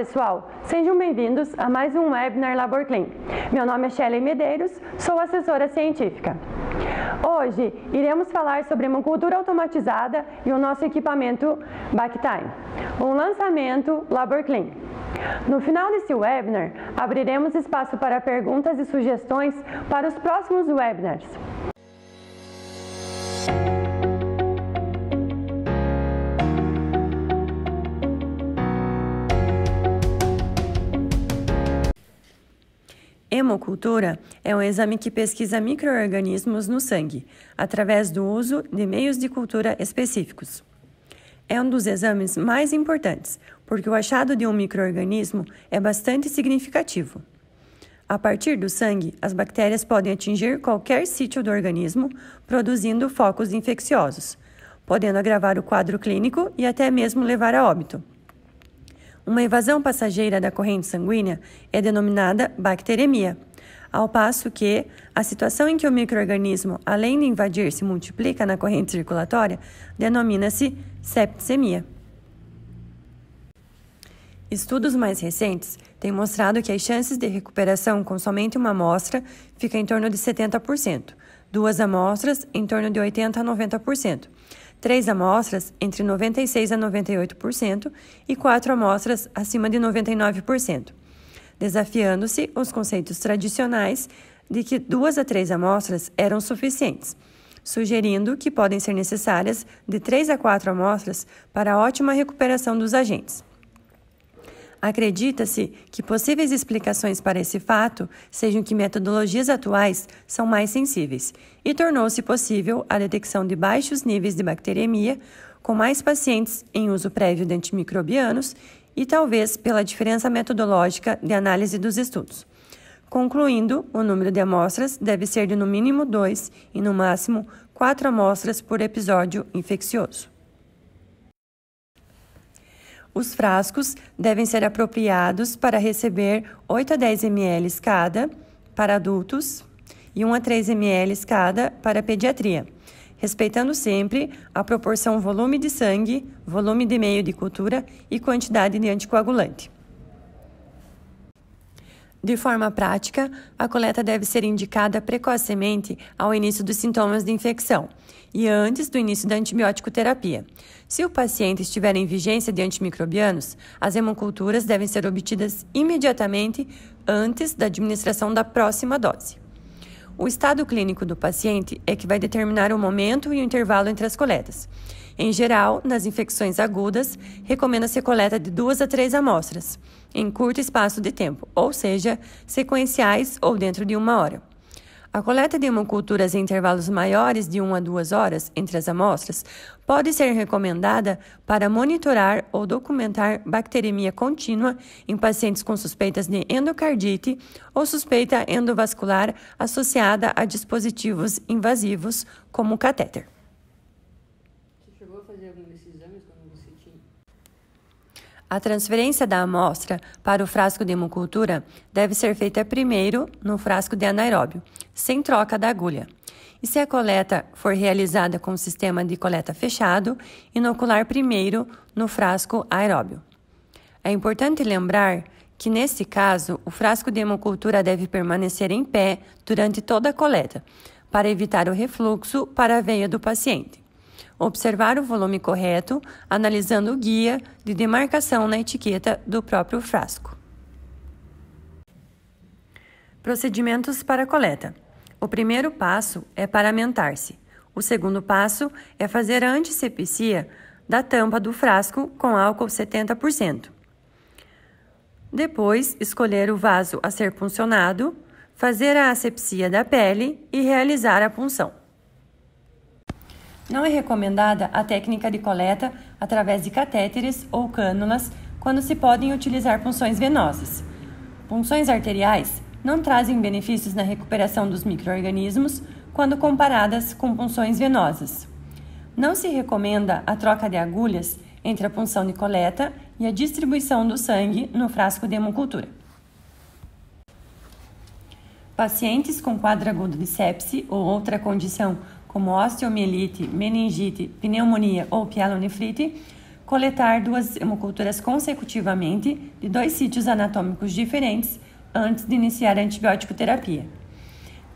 pessoal, sejam bem-vindos a mais um webinar LaborClean. Meu nome é Shelly Medeiros, sou assessora científica. Hoje iremos falar sobre hemocultura automatizada e o nosso equipamento BACtime, um lançamento LaborClean. No final desse webinar, abriremos espaço para perguntas e sugestões para os próximos webinars. Hemocultura é um exame que pesquisa micro-organismos no sangue, através do uso de meios de cultura específicos. É um dos exames mais importantes, porque o achado de um micro-organismo é bastante significativo. A partir do sangue, as bactérias podem atingir qualquer sítio do organismo, produzindo focos infecciosos, podendo agravar o quadro clínico e até mesmo levar a óbito. Uma evasão passageira da corrente sanguínea é denominada bacteremia, ao passo que a situação em que o micro-organismo, além de invadir, se multiplica na corrente circulatória, denomina-se septicemia. Estudos mais recentes têm mostrado que as chances de recuperação com somente uma amostra ficam em torno de 70%, 2 amostras em torno de 80% a 90%, 3 amostras entre 96% a 98% e 4 amostras acima de 99%, desafiando-se os conceitos tradicionais de que 2 a 3 amostras eram suficientes, sugerindo que podem ser necessárias de 3 a 4 amostras para a ótima recuperação dos agentes. Acredita-se que possíveis explicações para esse fato sejam que metodologias atuais são mais sensíveis e tornou-se possível a detecção de baixos níveis de bacteremia com mais pacientes em uso prévio de antimicrobianos e talvez pela diferença metodológica de análise dos estudos. Concluindo, o número de amostras deve ser de no mínimo 2 e no máximo 4 amostras por episódio infeccioso. Os frascos devem ser apropriados para receber 8 a 10 ml cada para adultos e 1 a 3 ml cada para pediatria, respeitando sempre a proporção volume de sangue, volume de meio de cultura e quantidade de anticoagulante. De forma prática, a coleta deve ser indicada precocemente ao início dos sintomas de infecção e antes do início da antibiótico terapia. Se o paciente estiver em vigência de antimicrobianos, as hemoculturas devem ser obtidas imediatamente antes da administração da próxima dose. O estado clínico do paciente é que vai determinar o momento e o intervalo entre as coletas. Em geral, nas infecções agudas, recomenda-se a coleta de 2 a 3 amostras, em curto espaço de tempo, ou seja, sequenciais ou dentro de 1 hora. A coleta de hemoculturas em intervalos maiores de 1 a 2 horas entre as amostras pode ser recomendada para monitorar ou documentar bacteremia contínua em pacientes com suspeitas de endocardite ou suspeita endovascular associada a dispositivos invasivos, como o catéter. Você chegou a fazer algum desses exames quando você tinha? A transferência da amostra para o frasco de hemocultura deve ser feita primeiro no frasco de anaeróbio, sem troca da agulha. E se a coleta for realizada com o sistema de coleta fechado, inocular primeiro no frasco aeróbio. É importante lembrar que, nesse caso, o frasco de hemocultura deve permanecer em pé durante toda a coleta, para evitar o refluxo para a veia do paciente. Observar o volume correto, analisando o guia de demarcação na etiqueta do próprio frasco. Procedimentos para a coleta. O primeiro passo é paramentar-se. O segundo passo é fazer a antisepsia da tampa do frasco com álcool 70%. Depois, escolher o vaso a ser puncionado, fazer a asepsia da pele e realizar a punção. Não é recomendada a técnica de coleta através de catéteres ou cânulas quando se podem utilizar punções venosas. Punções arteriais não trazem benefícios na recuperação dos micro-organismos quando comparadas com punções venosas. Não se recomenda a troca de agulhas entre a punção de coleta e a distribuição do sangue no frasco de hemocultura. Pacientes com quadro agudo de sepse ou outra condição como osteomielite, meningite, pneumonia ou pielonefrite coletar 2 hemoculturas consecutivamente de 2 sítios anatômicos diferentes antes de iniciar a antibiótico terapia.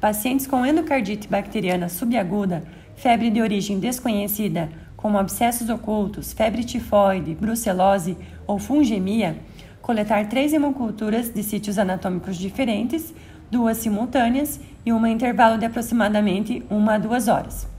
Pacientes com endocardite bacteriana subaguda, febre de origem desconhecida, como abscessos ocultos, febre tifoide, brucelose ou fungemia, coletar 3 hemoculturas de sítios anatômicos diferentes, 2 simultâneas e uma intervalo de aproximadamente 1 a 2 horas.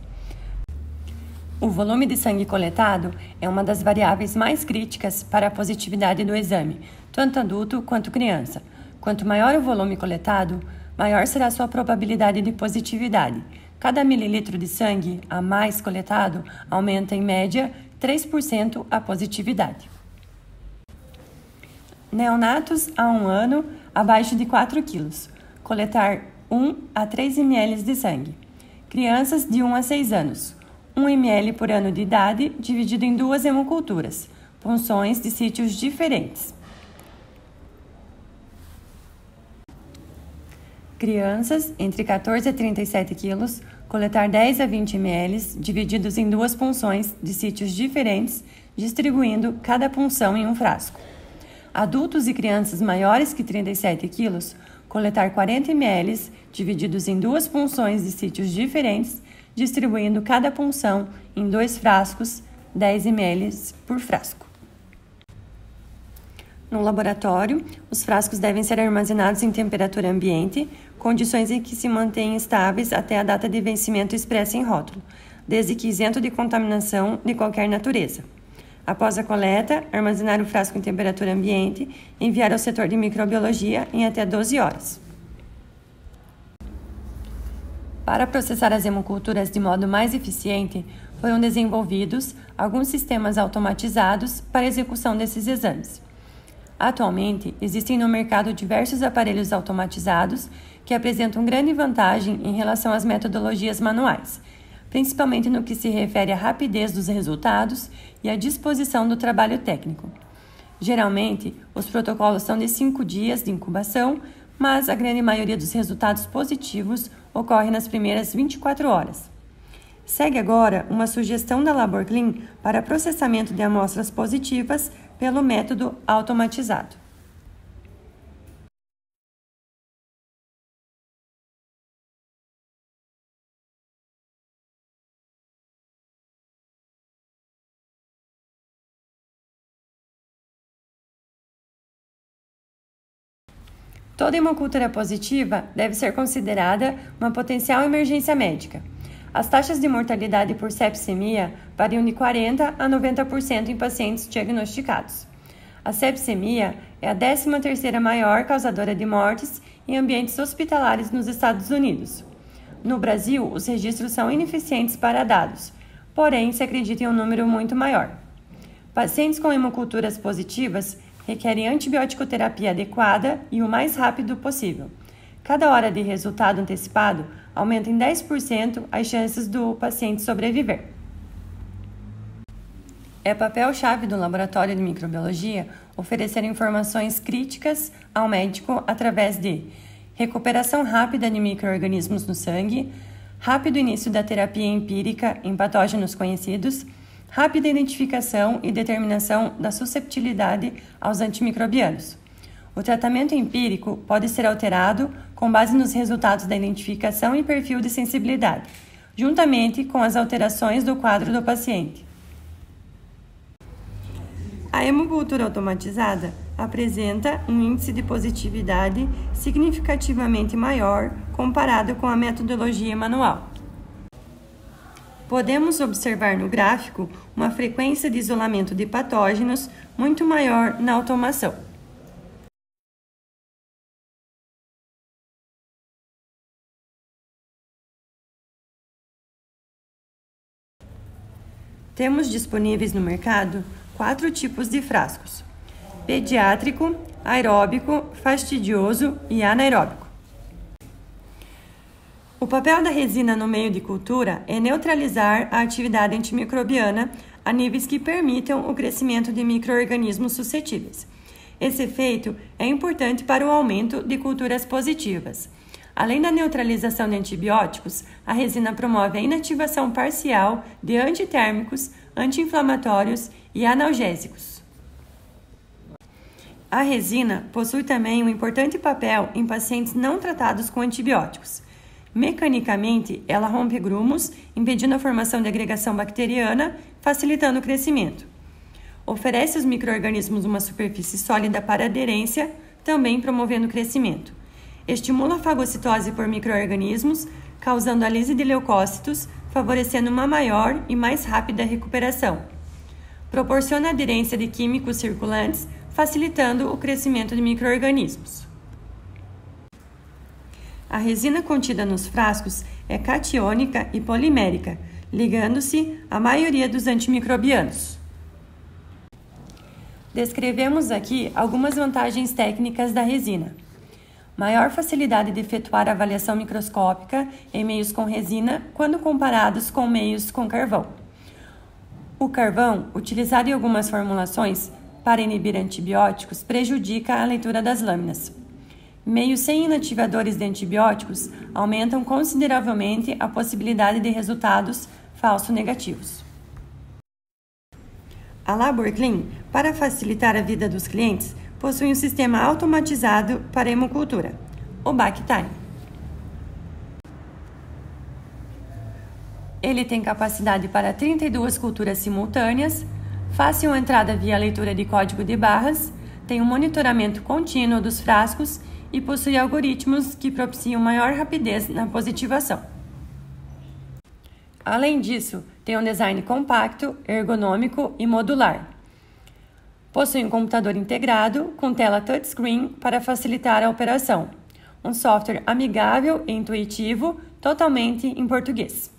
O volume de sangue coletado é uma das variáveis mais críticas para a positividade do exame, tanto adulto quanto criança. Quanto maior o volume coletado, maior será a sua probabilidade de positividade. Cada mililitro de sangue a mais coletado aumenta, em média, 3% a positividade. Neonatos a 1 ano, abaixo de 4 kg. Coletar 1 a 3 ml de sangue. Crianças de 1 a 6 anos. 1 ml por ano de idade, dividido em 2 hemoculturas. Punções de sítios diferentes. Crianças entre 14 a 37 quilos, coletar 10 a 20 ml, divididos em 2 punções de sítios diferentes, distribuindo cada punção em um frasco. Adultos e crianças maiores que 37 quilos, coletar 40 ml, divididos em 2 punções de sítios diferentes, distribuindo cada punção em 2 frascos, 10 ml por frasco. No laboratório, os frascos devem ser armazenados em temperatura ambiente, condições em que se mantêm estáveis até a data de vencimento expressa em rótulo, desde que isento de contaminação de qualquer natureza. Após a coleta, armazenar o frasco em temperatura ambiente e enviar ao setor de microbiologia em até 12 horas. Para processar as hemoculturas de modo mais eficiente, foram desenvolvidos alguns sistemas automatizados para execução desses exames. Atualmente, existem no mercado diversos aparelhos automatizados que apresentam grande vantagem em relação às metodologias manuais, principalmente no que se refere à rapidez dos resultados e à disposição do trabalho técnico. Geralmente, os protocolos são de 5 dias de incubação, mas a grande maioria dos resultados positivos ocorre nas primeiras 24 horas. Segue agora uma sugestão da LaborClean para processamento de amostras positivas pelo método automatizado. Toda hemocultura positiva deve ser considerada uma potencial emergência médica. As taxas de mortalidade por sepsemia variam de 40% a 90% em pacientes diagnosticados. A sepsemia é a 13ª maior causadora de mortes em ambientes hospitalares nos Estados Unidos. No Brasil, os registros são ineficientes para dados, porém se acredita em um número muito maior. Pacientes com hemoculturas positivas requerem antibiótico terapia adequada e o mais rápido possível. Cada hora de resultado antecipado aumenta em 10% as chances do paciente sobreviver. É papel-chave do laboratório de microbiologia oferecer informações críticas ao médico através de recuperação rápida de micro-organismos no sangue, rápido início da terapia empírica em patógenos conhecidos, rápida identificação e determinação da susceptibilidade aos antimicrobianos. O tratamento empírico pode ser alterado com base nos resultados da identificação e perfil de sensibilidade, juntamente com as alterações do quadro do paciente. A hemocultura automatizada apresenta um índice de positividade significativamente maior comparado com a metodologia manual. Podemos observar no gráfico uma frequência de isolamento de patógenos muito maior na automação. Temos disponíveis no mercado 4 tipos de frascos: pediátrico, aeróbico, fastidioso e anaeróbico. O papel da resina no meio de cultura é neutralizar a atividade antimicrobiana a níveis que permitam o crescimento de micro-organismos suscetíveis. Esse efeito é importante para o aumento de culturas positivas. Além da neutralização de antibióticos, a resina promove a inativação parcial de antitérmicos, anti-inflamatórios e analgésicos. A resina possui também um importante papel em pacientes não tratados com antibióticos. Mecanicamente, ela rompe grumos, impedindo a formação de agregação bacteriana, facilitando o crescimento. Oferece aos micro-organismos uma superfície sólida para aderência, também promovendo o crescimento. Estimula a fagocitose por micro-organismos, causando a lise de leucócitos, favorecendo uma maior e mais rápida recuperação. Proporciona aderência de químicos circulantes, facilitando o crescimento de micro-organismos. A resina contida nos frascos é catiônica e polimérica, ligando-se à maioria dos antimicrobianos. Descrevemos aqui algumas vantagens técnicas da resina. Maior facilidade de efetuar a avaliação microscópica em meios com resina quando comparados com meios com carvão. O carvão, utilizado em algumas formulações para inibir antibióticos, prejudica a leitura das lâminas. Meios sem inativadores de antibióticos aumentam consideravelmente a possibilidade de resultados falso-negativos. A LaborClean, para facilitar a vida dos clientes, possui um sistema automatizado para hemocultura, o BackTime. Ele tem capacidade para 32 culturas simultâneas, fácil entrada via leitura de código de barras, tem um monitoramento contínuo dos frascos e possui algoritmos que propiciam maior rapidez na positivação. Além disso, tem um design compacto, ergonômico e modular. Possui um computador integrado com tela touchscreen para facilitar a operação. Um software amigável e intuitivo, totalmente em português.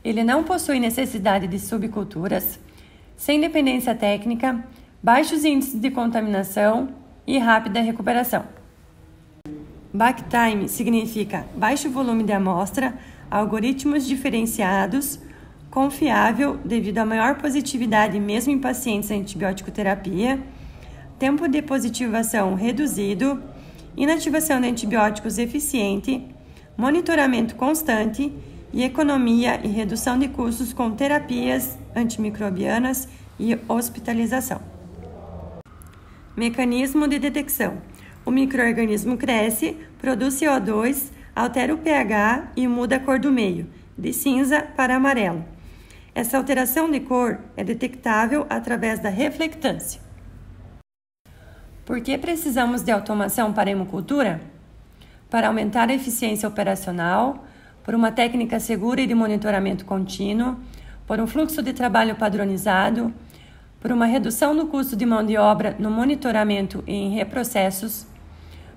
Ele não possui necessidade de subculturas, sem dependência técnica, baixos índices de contaminação e rápida recuperação. BackTime significa baixo volume de amostra, algoritmos diferenciados, confiável devido à maior positividade mesmo em pacientes em antibiótico-terapia, tempo de positivação reduzido, inativação de antibióticos eficiente, monitoramento constante e economia e redução de custos com terapias antimicrobianas e hospitalização. Mecanismo de detecção. O micro-organismo cresce, produz CO2, altera o pH e muda a cor do meio, de cinza para amarelo. Essa alteração de cor é detectável através da reflectância. Por que precisamos de automação para a hemocultura? Para aumentar a eficiência operacional, por uma técnica segura e de monitoramento contínuo, por um fluxo de trabalho padronizado, por uma redução do custo de mão de obra no monitoramento e em reprocessos,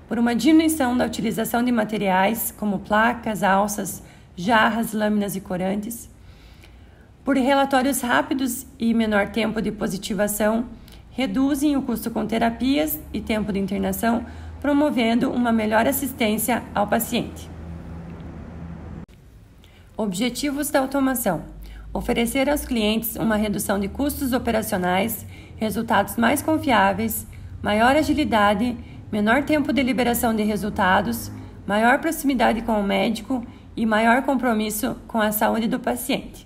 por uma diminuição da utilização de materiais como placas, alças, jarras, lâminas e corantes, por relatórios rápidos e menor tempo de positivação, reduzem o custo com terapias e tempo de internação, promovendo uma melhor assistência ao paciente. Objetivos da automação: oferecer aos clientes uma redução de custos operacionais, resultados mais confiáveis, maior agilidade, menor tempo de liberação de resultados, maior proximidade com o médico e maior compromisso com a saúde do paciente.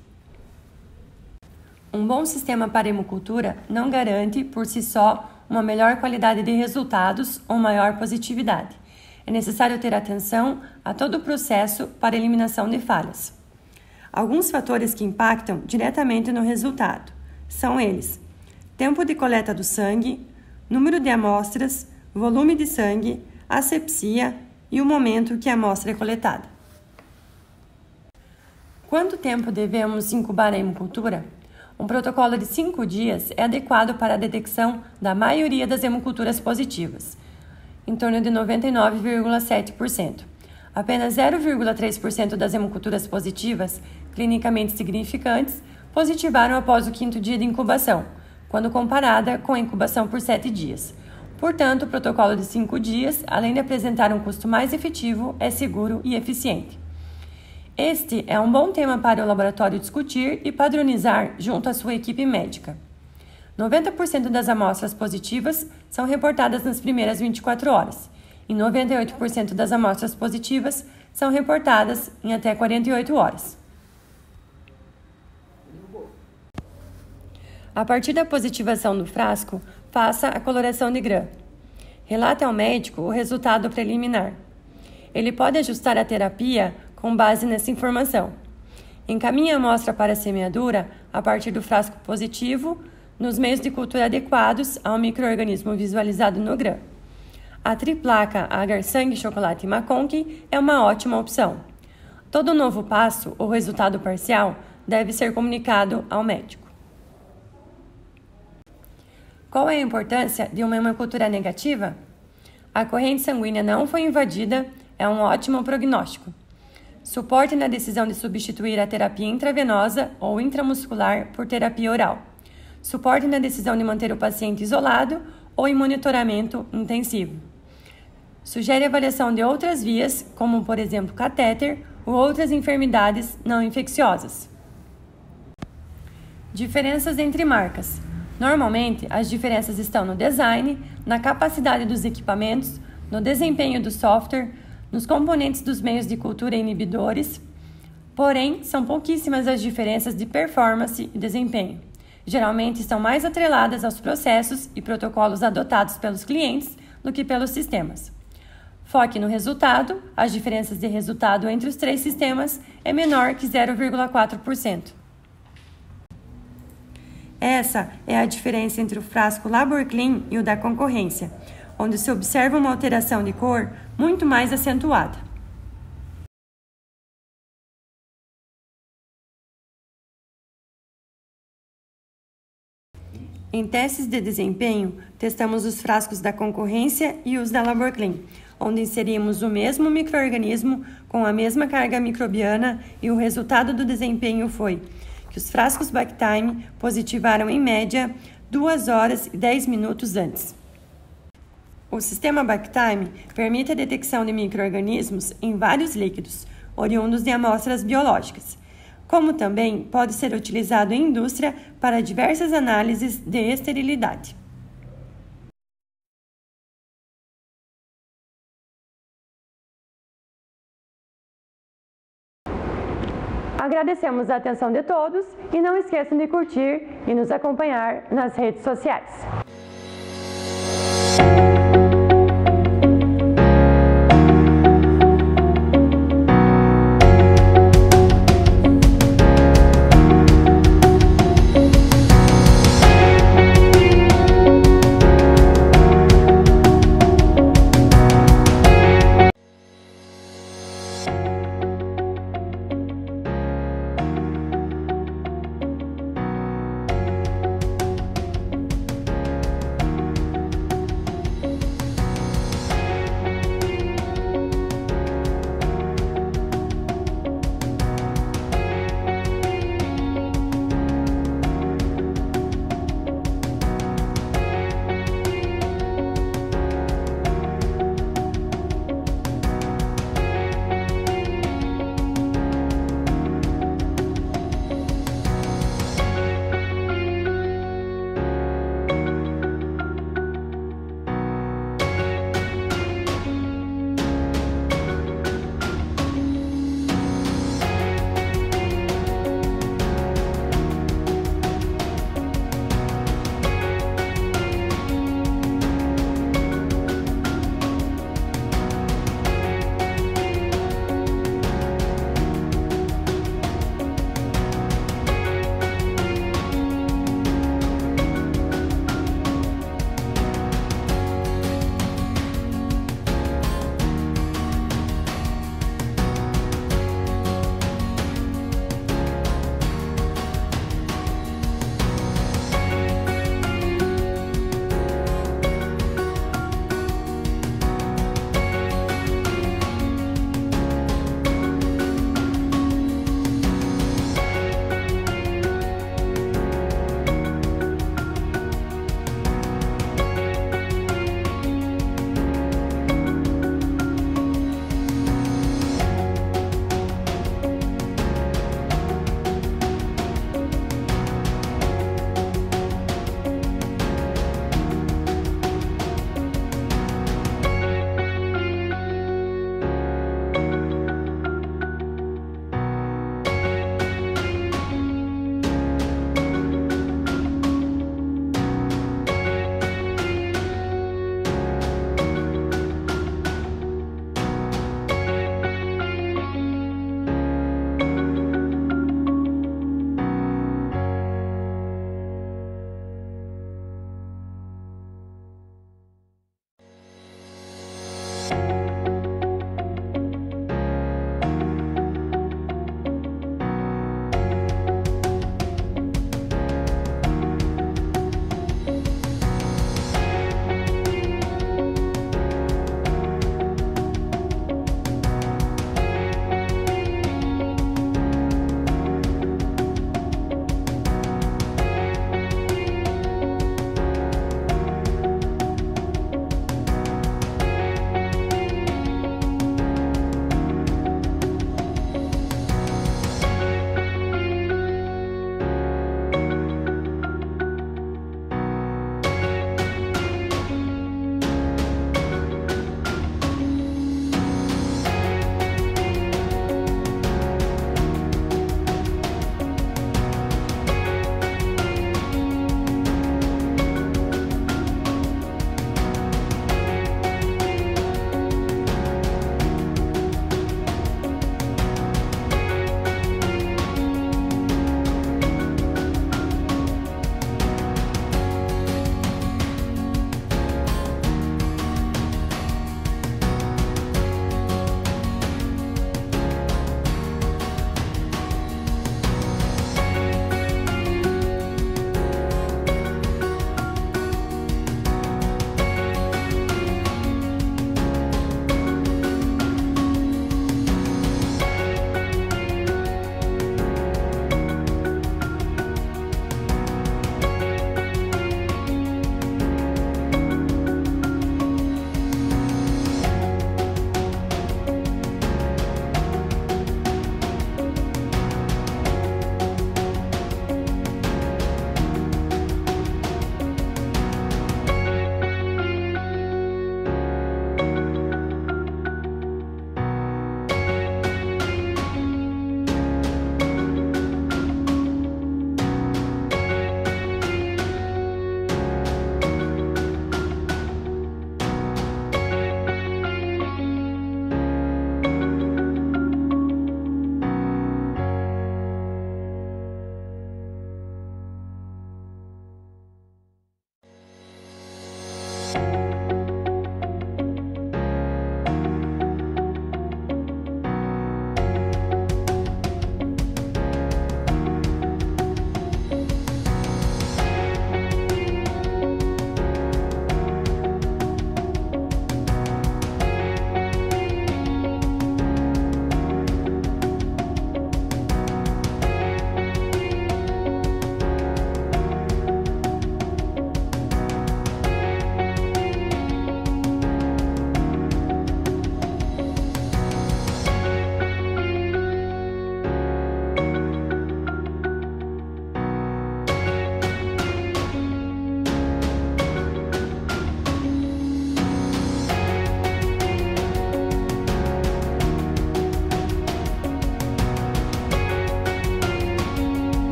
Um bom sistema para hemocultura não garante, por si só, uma melhor qualidade de resultados ou maior positividade. É necessário ter atenção a todo o processo para eliminação de falhas. Alguns fatores que impactam diretamente no resultado são eles: tempo de coleta do sangue, número de amostras, volume de sangue, asepsia e o momento que a amostra é coletada. Quanto tempo devemos incubar a hemocultura? Um protocolo de 5 dias é adequado para a detecção da maioria das hemoculturas positivas, em torno de 99,7%. Apenas 0,3% das hemoculturas positivas, clinicamente significantes, positivaram após o 5º dia de incubação, quando comparada com a incubação por 7 dias. Portanto, o protocolo de 5 dias, além de apresentar um custo mais efetivo, é seguro e eficiente. Este é um bom tema para o laboratório discutir e padronizar junto à sua equipe médica. 90% das amostras positivas são reportadas nas primeiras 24 horas e 98% das amostras positivas são reportadas em até 48 horas. A partir da positivação do frasco, faça a coloração de GRAM. Relate ao médico o resultado preliminar. Ele pode ajustar a terapia com base nessa informação. Encaminhe a amostra para a semeadura a partir do frasco positivo, nos meios de cultura adequados ao micro-organismo visualizado no GRAM. A triplaca agar-sangue chocolate McConkey é uma ótima opção. Todo novo passo ou resultado parcial deve ser comunicado ao médico. Qual é a importância de uma hemocultura negativa? A corrente sanguínea não foi invadida, é um ótimo prognóstico. Suporte na decisão de substituir a terapia intravenosa ou intramuscular por terapia oral. Suporte na decisão de manter o paciente isolado ou em monitoramento intensivo. Sugere avaliação de outras vias, como por exemplo catéter ou outras enfermidades não infecciosas. Diferenças entre marcas. Normalmente, as diferenças estão no design, na capacidade dos equipamentos, no desempenho do software, nos componentes dos meios de cultura inibidores. Porém, são pouquíssimas as diferenças de performance e desempenho. Geralmente estão mais atreladas aos processos e protocolos adotados pelos clientes do que pelos sistemas. Foque no resultado, as diferenças de resultado entre os 3 sistemas é menor que 0,4%. Essa é a diferença entre o frasco LaborClean e o da concorrência, onde se observa uma alteração de cor muito mais acentuada. Em testes de desempenho, testamos os frascos da concorrência e os da LaborClean, onde inserimos o mesmo micro-organismo com a mesma carga microbiana e o resultado do desempenho foi que os frascos Bactime positivaram em média 2 horas e 10 minutos antes. O sistema Bactime permite a detecção de micro-organismos em vários líquidos, oriundos de amostras biológicas, como também pode ser utilizado em indústria para diversas análises de esterilidade. Agradecemos a atenção de todos e não esqueçam de curtir e nos acompanhar nas redes sociais.